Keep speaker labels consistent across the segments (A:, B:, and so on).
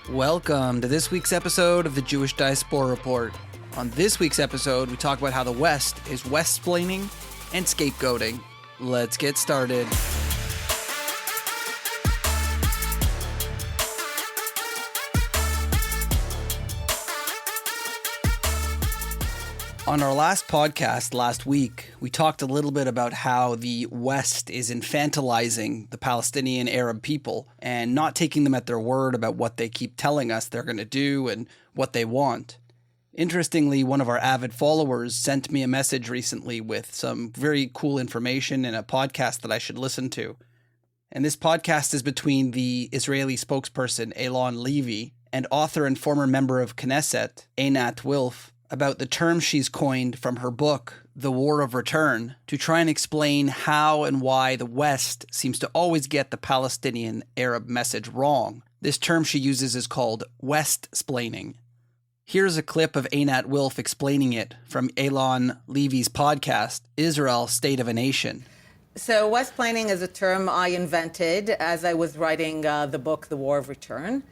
A: Welcome to this week's episode of the Jewish Diaspora Report. On this week's episode, we talk about how the West is Westsplaining and scapegoating. Let's get started. On our last podcast last week, we talked a little bit about how the West is infantilizing the Palestinian Arab people and not taking them at their word about what they keep telling us they're going to do and what they want. Interestingly, one of our avid followers sent me a message recently with some very cool information in a podcast that I should listen to. And this podcast is between the Israeli spokesperson Eylon Levy and author and former member of Knesset, Einat Wilf, about the term she's coined from her book, The War of Return, to try and explain how and why the West seems to always get the Palestinian Arab message wrong. This term she uses is called Westsplaining. Here's a clip of Einat Wilf explaining it from Eylon Levy's podcast, Israel, State of a Nation.
B: So Westsplaining is a term I invented as I was writing the book, The War of Return.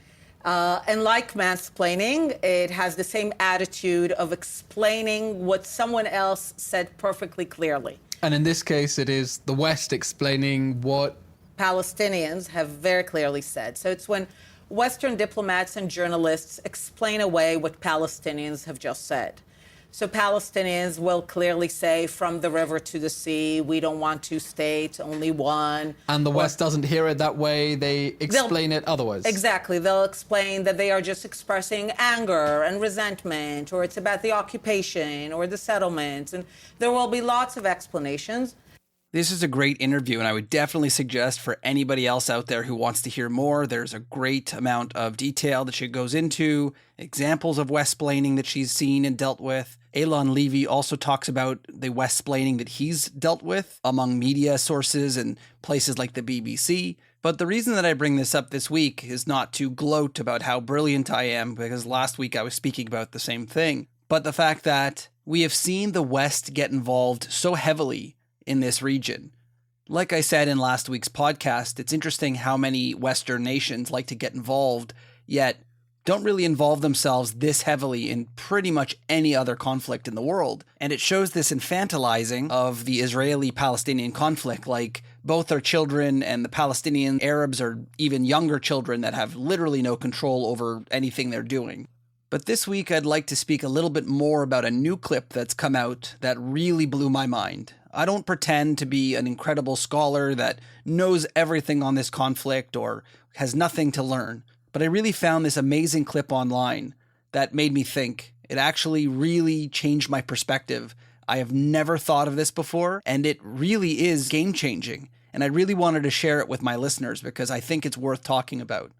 B: And like mansplaining, it has the same attitude of explaining what someone else said perfectly clearly.
C: And in this case, it is the West explaining what
B: Palestinians have very clearly said. So it's when Western diplomats and journalists explain away what Palestinians have just said. So Palestinians will clearly say, from the river to the sea, we don't want two states, only one.
C: And the West doesn't hear it that way. They explain it otherwise.
B: Exactly. They'll explain that they are just expressing anger and resentment, or it's about the occupation or the settlements. And there will be lots of explanations.
A: This is a great interview, and I would definitely suggest for anybody else out there who wants to hear more, there's a great amount of detail that she goes into, examples of Westsplaining that she's seen and dealt with. Eylon Levy also talks about the Westsplaining that he's dealt with among media sources and places like the BBC. But the reason that I bring this up this week is not to gloat about how brilliant I am, because last week I was speaking about the same thing, but the fact that we have seen the West get involved so heavily in this region. Like I said in last week's podcast, it's interesting how many Western nations like to get involved, yet don't really involve themselves this heavily in pretty much any other conflict in the world. And it shows this infantilizing of the Israeli-Palestinian conflict, like both are children and the Palestinian Arabs are even younger children that have literally no control over anything they're doing. But this week I'd like to speak a little bit more about a new clip that's come out that really blew my mind. I don't pretend to be an incredible scholar that knows everything on this conflict or has nothing to learn, but I really found this amazing clip online that made me think. It actually really changed my perspective. I have never thought of this before, and it really is game-changing, and I really wanted to share it with my listeners because I think it's worth talking about.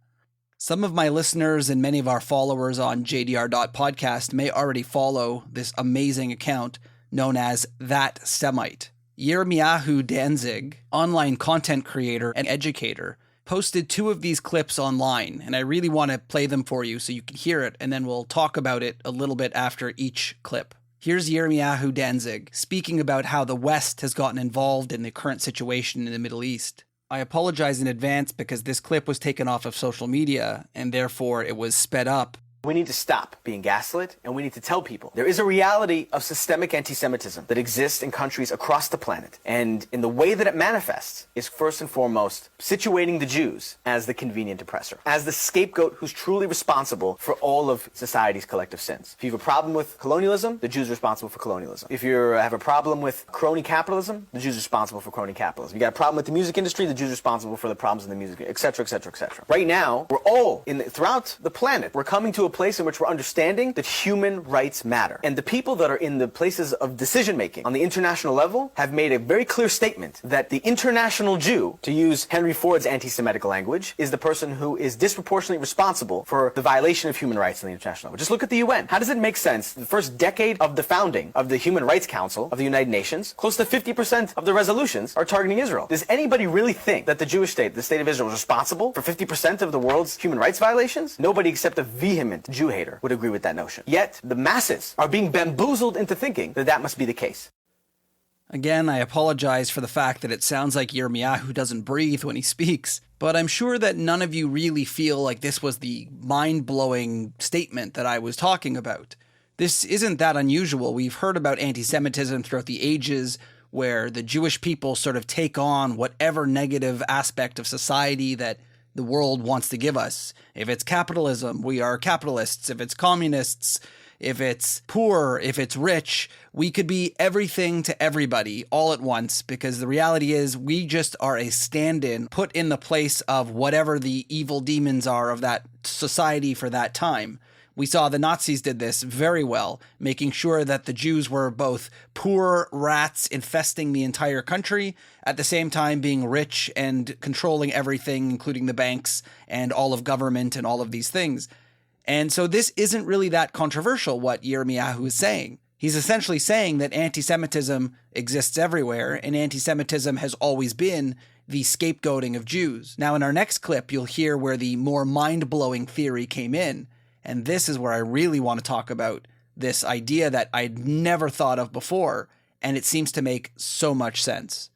A: Some of my listeners and many of our followers on jdr.podcast may already follow this amazing account known as That Semite. Yirmiyahu Danzig, online content creator and educator, posted two of these clips online, and I really want to play them for you so you can hear it, and then we'll talk about it a little bit after each clip. Here's Yirmiyahu Danzig speaking about how the West has gotten involved in the current situation in the Middle East. I apologize in advance because this clip was taken off of social media, and therefore it was sped up.
D: We need to stop being gaslit, and we need to tell people there is a reality of systemic anti-Semitism that exists in countries across the planet. And in the way that it manifests is first and foremost situating the Jews as the convenient oppressor, as the scapegoat who's truly responsible for all of society's collective sins. If you have a problem with colonialism, the Jews are responsible for colonialism. If you have a problem with crony capitalism, the Jews are responsible for crony capitalism. You got a problem with the music industry, the Jews are responsible for the problems in the music, etc., etc., etc. Right now, we're all throughout the planet, we're coming to a place in which we're understanding that human rights matter. And the people that are in the places of decision-making on the international level have made a very clear statement that the international Jew, to use Henry Ford's anti-Semitic language, is the person who is disproportionately responsible for the violation of human rights on the international level. Just look at the UN. How does it make sense? The first decade of the founding of the Human Rights Council of the United Nations, close to 50% of the resolutions are targeting Israel. Does anybody really think that the Jewish state, the state of Israel, is responsible for 50% of the world's human rights violations? Nobody except a vehement Jew hater would agree with that notion. Yet, the masses are being bamboozled into thinking that that must be the case.
A: Again, I apologize for the fact that it sounds like Yirmiyahu doesn't breathe when he speaks, but I'm sure that none of you really feel like this was the mind-blowing statement that I was talking about. This isn't that unusual. We've heard about anti-Semitism throughout the ages, where the Jewish people sort of take on whatever negative aspect of society that the world wants to give us. If it's capitalism, we are capitalists. If it's communists, if it's poor, if it's rich, we could be everything to everybody all at once, because the reality is we just are a stand-in put in the place of whatever the evil demons are of that society for that time. We saw the Nazis did this very well, making sure that the Jews were both poor rats infesting the entire country, at the same time being rich and controlling everything, including the banks and all of government and all of these things. And so this isn't really that controversial, what Yirmiyahu is saying. He's essentially saying that anti-Semitism exists everywhere, and anti-Semitism has always been the scapegoating of Jews. Now, in our next clip, you'll hear where the more mind-blowing theory came in. And this is where I really want to talk about this idea that I'd never thought of before, and it seems to make so much sense.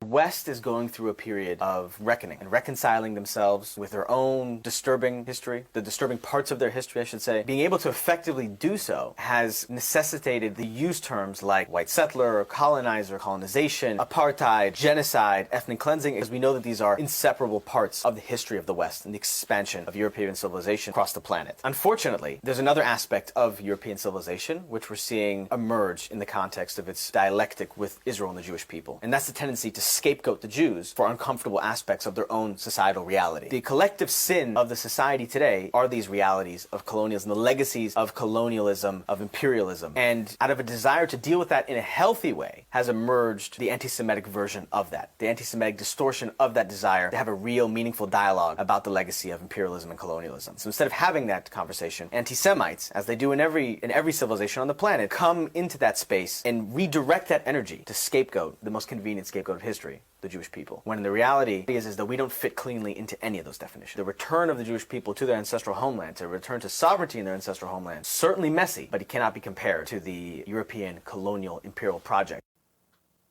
D: The West is going through a period of reckoning and reconciling themselves with their own disturbing history, the disturbing parts of their history, I should say. Being able to effectively do so has necessitated the use terms like white settler, colonizer, colonization, apartheid, genocide, ethnic cleansing, because we know that these are inseparable parts of the history of the West and the expansion of European civilization across the planet. Unfortunately, there's another aspect of European civilization which we're seeing emerge in the context of its dialectic with Israel and the Jewish people, and that's the tendency to scapegoat the Jews for uncomfortable aspects of their own societal reality. The collective sin of the society today are these realities of colonialism, the legacies of colonialism, of imperialism. And out of a desire to deal with that in a healthy way has emerged the anti-Semitic version of that, the anti-Semitic distortion of that desire to have a real, meaningful dialogue about the legacy of imperialism and colonialism. So instead of having that conversation, anti-Semites, as they do in every civilization on the planet, come into that space and redirect that energy to scapegoat the most convenient scapegoat of history, the Jewish people, when the reality is that we don't fit cleanly into any of those definitions. The return of the Jewish people to their ancestral homeland, to return to sovereignty in their ancestral homeland, certainly messy, but it cannot be compared to the European colonial imperial project.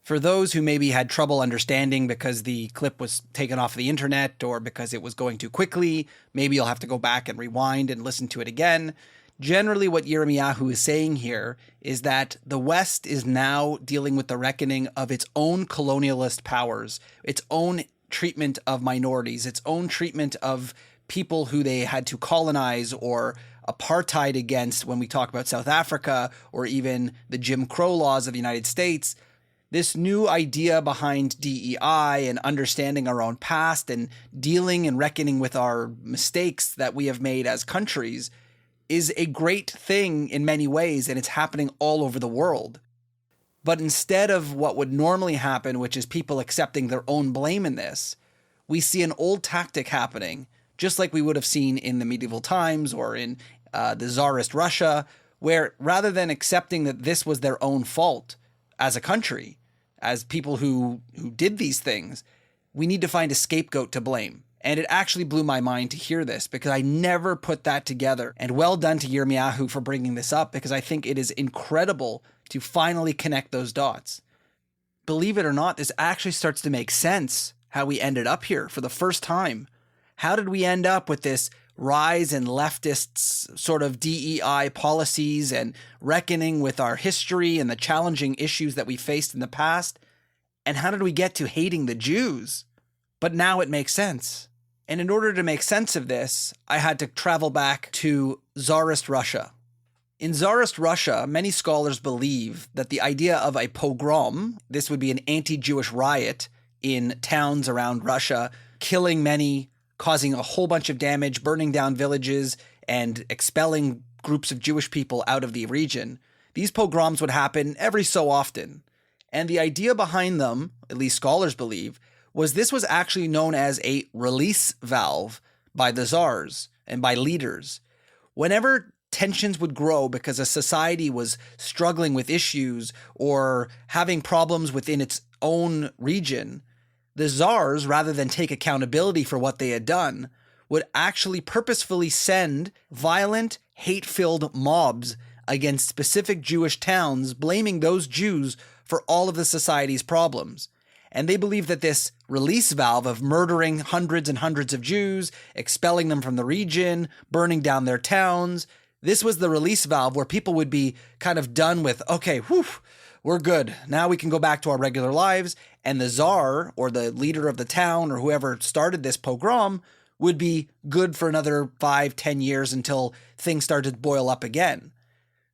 A: For those who maybe had trouble understanding because the clip was taken off the internet or because it was going too quickly, maybe you'll have to go back and rewind and listen to it again. Generally, what Yirmiyahu is saying here is that the West is now dealing with the reckoning of its own colonialist powers, its own treatment of minorities, its own treatment of people who they had to colonize or apartheid against when we talk about South Africa or even the Jim Crow laws of the United States. This new idea behind DEI and understanding our own past and dealing and reckoning with our mistakes that we have made as countries is a great thing in many ways, and it's happening all over the world. But instead of what would normally happen, which is people accepting their own blame in this, we see an old tactic happening, just like we would have seen in the medieval times or in the Tsarist Russia, where rather than accepting that this was their own fault as a country, as people who did these things, we need to find a scapegoat to blame. And it actually blew my mind to hear this because I never put that together. And well done to Yirmiyahu for bringing this up, because I think it is incredible to finally connect those dots. Believe it or not, this actually starts to make sense how we ended up here for the first time. How did we end up with this rise in leftists' sort of DEI policies and reckoning with our history and the challenging issues that we faced in the past? And how did we get to hating the Jews? But now it makes sense. And in order to make sense of this, I had to travel back to Tsarist Russia. In Tsarist Russia, many scholars believe that the idea of a pogrom, this would be an anti-Jewish riot in towns around Russia, killing many, causing a whole bunch of damage, burning down villages, and expelling groups of Jewish people out of the region. These pogroms would happen every so often. And the idea behind them, at least scholars believe, was this was actually known as a release valve by the czars and by leaders. Whenever tensions would grow because a society was struggling with issues or having problems within its own region, the czars, rather than take accountability for what they had done, would actually purposefully send violent, hate-filled mobs against specific Jewish towns, blaming those Jews for all of the society's problems. And they believe that this release valve of murdering hundreds and hundreds of Jews, expelling them from the region, burning down their towns, this was the release valve where people would be kind of done with, okay, whew, we're good. Now we can go back to our regular lives. And the czar or the leader of the town or whoever started this pogrom would be good for another 5-10 years until things started to boil up again.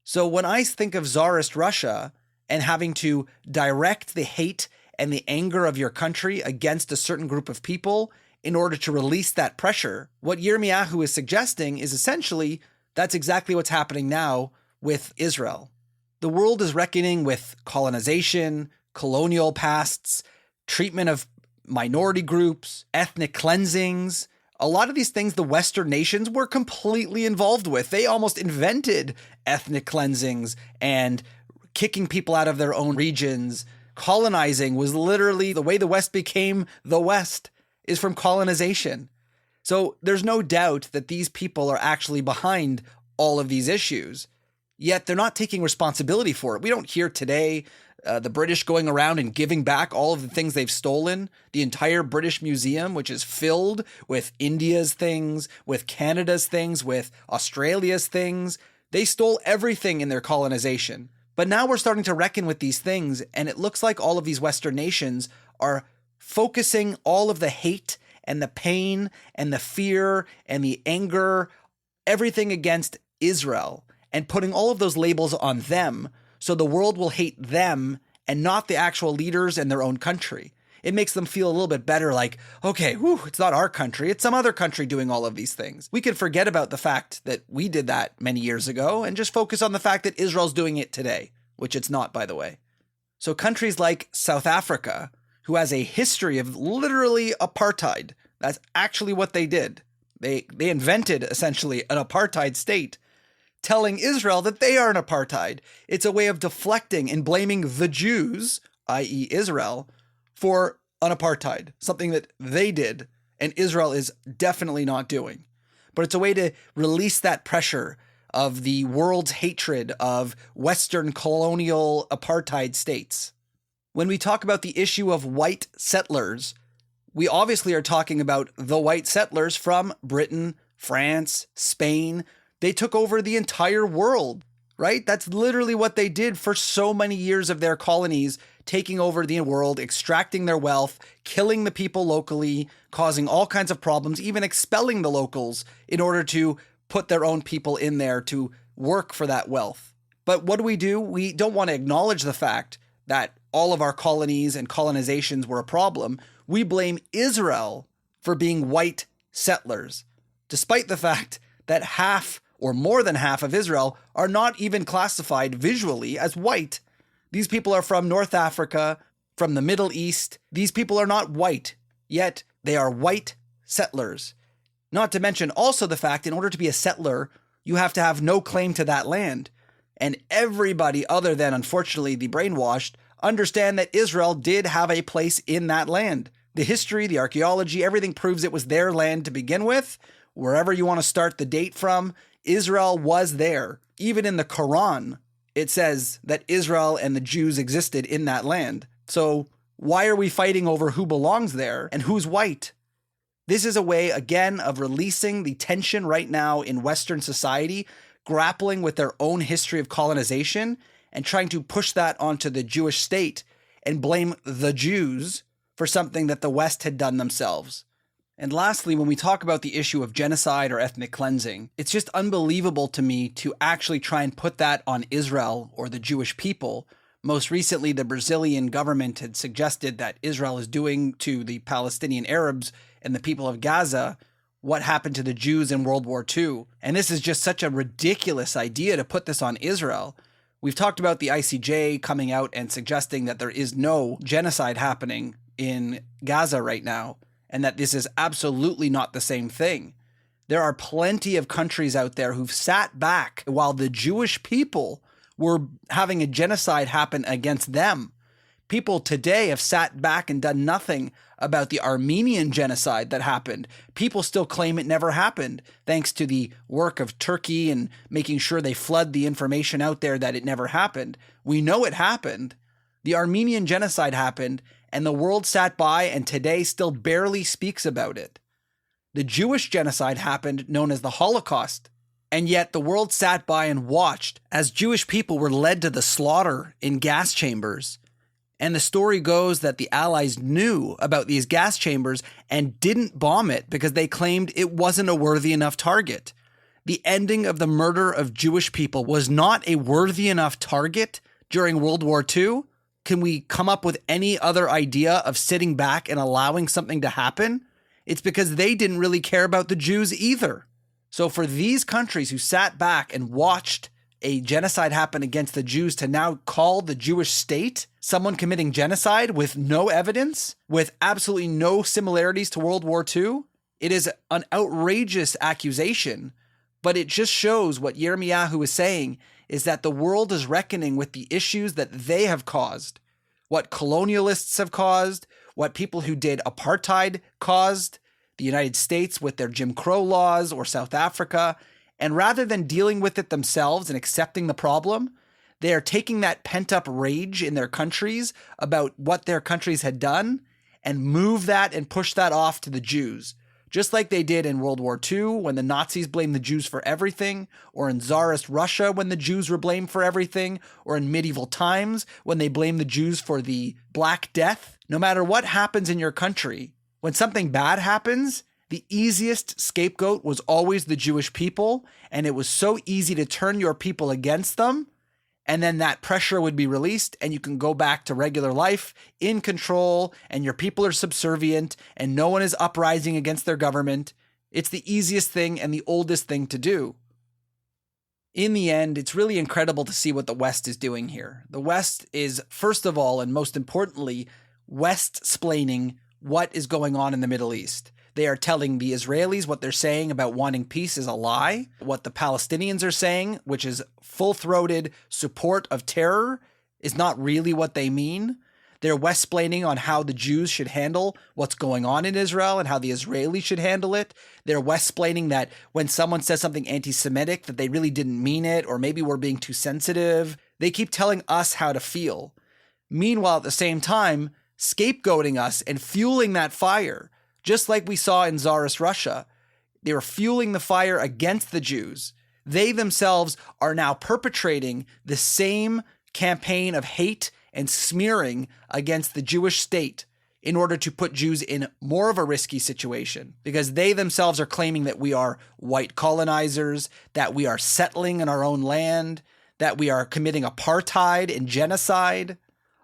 A: So when I think of Tsarist Russia and having to direct the hate and the anger of your country against a certain group of people in order to release that pressure, what Yirmiyahu is suggesting is essentially that's exactly what's happening now with Israel. The world is reckoning with colonization, colonial pasts, treatment of minority groups, ethnic cleansings. A lot of these things the Western nations were completely involved with. They almost invented ethnic cleansings and kicking people out of their own regions. Colonizing was literally the way the West became the West, is from colonization. So there's no doubt that these people are actually behind all of these issues, yet they're not taking responsibility for it. We don't hear today the British going around and giving back all of the things they've stolen. The entire British Museum, which is filled with India's things, with Canada's things, with Australia's things. They stole everything in their colonization. But now we're starting to reckon with these things, and it looks like all of these Western nations are focusing all of the hate and the pain and the fear and the anger, everything against Israel, and putting all of those labels on them so the world will hate them and not the actual leaders and their own country. It makes them feel a little bit better, like, okay, whew, it's not our country, it's some other country doing all of these things. We can forget about the fact that we did that many years ago and just focus on the fact that Israel's doing it today, which it's not, by the way. So countries like South Africa, who has a history of literally apartheid, that's actually what they did. They invented, essentially, an apartheid state, telling Israel that they are an apartheid. It's a way of deflecting and blaming the Jews, i.e. Israel, for an apartheid, something that they did and Israel is definitely not doing. But it's a way to release that pressure of the world's hatred of Western colonial apartheid states. When we talk about the issue of white settlers, we obviously are talking about the white settlers from Britain, France, Spain. They took over the entire world, right? That's literally what they did for so many years of their colonies, taking over the world, extracting their wealth, killing the people locally, causing all kinds of problems, even expelling the locals in order to put their own people in there to work for that wealth. But what do? We don't want to acknowledge the fact that all of our colonies and colonizations were a problem. We blame Israel for being white settlers, despite the fact that half or more than half of Israel are not even classified visually as white. These people are from North Africa, from the Middle East. These people are not white, yet they are white settlers. Not to mention also the fact in order to be a settler, you have to have no claim to that land. And everybody other than, unfortunately, the brainwashed understand that Israel did have a place in that land. The history, the archaeology, everything proves it was their land to begin with. Wherever you want to start the date from, Israel was there. Even in the Quran, it says that Israel and the Jews existed in that land. So why are we fighting over who belongs there and who's white? This is a way, again, of releasing the tension right now in Western society, grappling with their own history of colonization and trying to push that onto the Jewish state and blame the Jews for something that the West had done themselves. And lastly, when we talk about the issue of genocide or ethnic cleansing, it's just unbelievable to me to actually try and put that on Israel or the Jewish people. Most recently, the Brazilian government had suggested that Israel is doing to the Palestinian Arabs and the people of Gaza what happened to the Jews in World War II. And this is just such a ridiculous idea to put this on Israel. We've talked about the ICJ coming out and suggesting that there is no genocide happening in Gaza right now, and that this is absolutely not the same thing. There are plenty of countries out there who've sat back while the Jewish people were having a genocide happen against them. People today have sat back and done nothing about the Armenian genocide that happened. People still claim it never happened, thanks to the work of Turkey and making sure they flood the information out there that it never happened. We know it happened, The Armenian genocide happened, and the world sat by and today still barely speaks about it. The Jewish genocide happened, known as the Holocaust, and yet the world sat by and watched as Jewish people were led to the slaughter in gas chambers. And the story goes that the Allies knew about these gas chambers and didn't bomb it because they claimed it wasn't a worthy enough target. The ending of the murder of Jewish people was not a worthy enough target during World War II. Can we come up with any other idea of sitting back and allowing something to happen? It's because they didn't really care about the Jews either. So for these countries who sat back and watched a genocide happen against the Jews to now call the Jewish state someone committing genocide with no evidence, with absolutely no similarities to World War II, it is an outrageous accusation, but it just shows what Yirmiyahu is saying is that the world is reckoning with the issues that they have caused, what colonialists have caused, what people who did apartheid caused, the United States with their Jim Crow laws or South Africa. And rather than dealing with it themselves and accepting the problem, they are taking that pent-up rage in their countries about what their countries had done and move that and push that off to the Jews. Just like they did in World War II when the Nazis blamed the Jews for everything, or in Tsarist Russia when the Jews were blamed for everything, or in medieval times when they blamed the Jews for the Black Death. No matter what happens in your country, when something bad happens, the easiest scapegoat was always the Jewish people, and it was so easy to turn your people against them, and then that pressure would be released, and you can go back to regular life in control, and your people are subservient, and no one is uprising against their government. It's the easiest thing and the oldest thing to do. In the end, it's really incredible to see what the West is doing here. The West is, first of all, and most importantly, Westsplaining what is going on in the Middle East. They are telling the Israelis what they're saying about wanting peace is a lie. What the Palestinians are saying, which is full-throated support of terror, is not really what they mean. They're Westsplaining on how the Jews should handle what's going on in Israel and how the Israelis should handle it. They're Westsplaining that when someone says something anti-Semitic, that they really didn't mean it, or maybe we're being too sensitive. They keep telling us how to feel. Meanwhile, at the same time, scapegoating us and fueling that fire. Just like we saw in Tsarist Russia, they were fueling the fire against the Jews. They themselves are now perpetrating the same campaign of hate and smearing against the Jewish state in order to put Jews in more of a risky situation, because they themselves are claiming that we are white colonizers, that we are settling in our own land, that we are committing apartheid and genocide.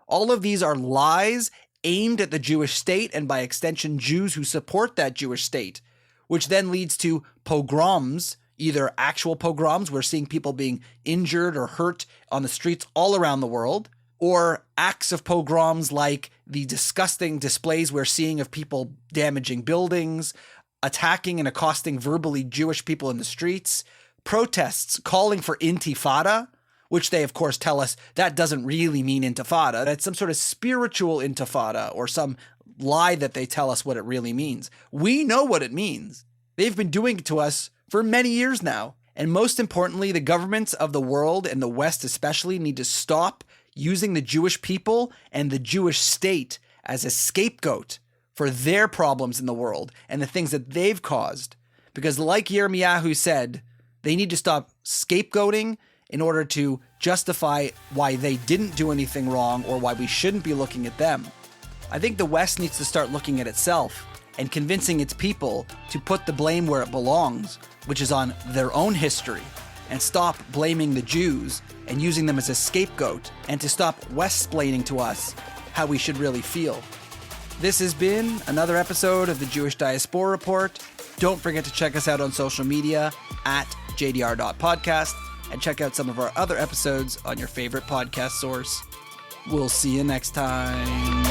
A: All of these are lies aimed at the Jewish state and by extension Jews who support that Jewish state, which then leads to pogroms, either actual pogroms, we're seeing people being injured or hurt on the streets all around the world, or acts of pogroms like the disgusting displays we're seeing of people damaging buildings, attacking and accosting verbally Jewish people in the streets, protests calling for intifada, which they, of course, tell us that doesn't really mean intifada. That's some sort of spiritual intifada or some lie that they tell us what it really means. We know what it means. They've been doing it to us for many years now. And most importantly, the governments of the world and the West especially need to stop using the Jewish people and the Jewish state as a scapegoat for their problems in the world and the things that they've caused. Because like Yirmiyahu said, they need to stop scapegoating in order to justify why they didn't do anything wrong or why we shouldn't be looking at them. I think the West needs to start looking at itself and convincing its people to put the blame where it belongs, which is on their own history, and stop blaming the Jews and using them as a scapegoat, and to stop Westsplaining to us how we should really feel. This has been another episode of the Jewish Diaspora Report. Don't forget to check us out on social media at jdr.podcast. And check out some of our other episodes on your favorite podcast source. We'll see you next time.